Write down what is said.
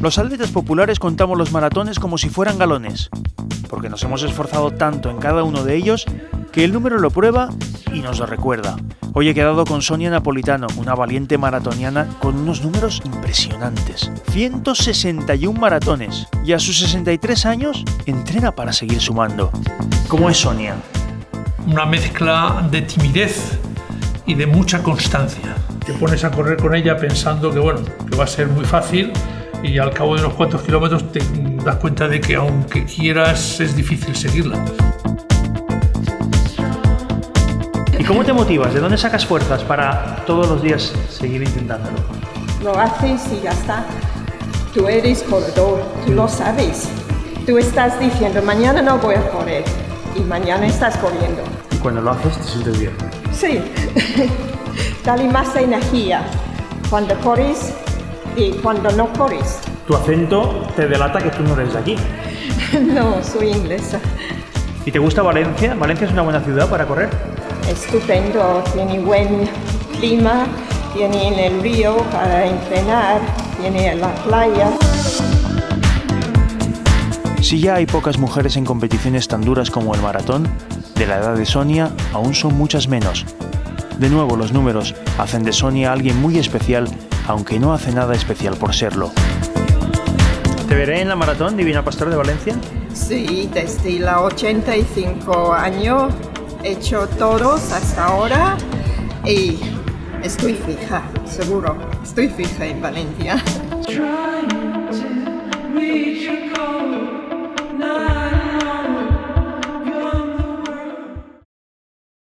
Los atletas populares contamos los maratones como si fueran galones, porque nos hemos esforzado tanto en cada uno de ellos que el número lo prueba y nos lo recuerda. Hoy he quedado con Sonia Napolitano, una valiente maratoniana con unos números impresionantes. 161 maratones y a sus 63 años entrena para seguir sumando. ¿Cómo es Sonia? Una mezcla de timidez y de mucha constancia. Te pones a correr con ella pensando que va a ser muy fácil y al cabo de unos cuantos kilómetros te das cuenta de que aunque quieras es difícil seguirla. ¿Y cómo te motivas? ¿De dónde sacas fuerzas para todos los días seguir intentándolo? Lo haces y ya está. Tú eres corredor, tú lo sabes. Tú estás diciendo, mañana no voy a correr y mañana estás corriendo. Y cuando lo haces te sientes bien. Sí, dale más energía cuando corres y cuando no corres. Tu acento te delata que tú no eres de aquí. No, soy inglesa. ¿Y te gusta Valencia? ¿Valencia es una buena ciudad para correr? Estupendo, tiene buen clima, tiene el río para entrenar, tiene la playa. Si ya hay pocas mujeres en competiciones tan duras como el maratón, de la edad de Sonia aún son muchas menos. De nuevo los números hacen de Sonia alguien muy especial, aunque no hace nada especial por serlo. ¿Te veré en la maratón Divina Pastora de Valencia? Sí, desde los 85 años he hecho todos hasta ahora y estoy fija, seguro, estoy fija en Valencia.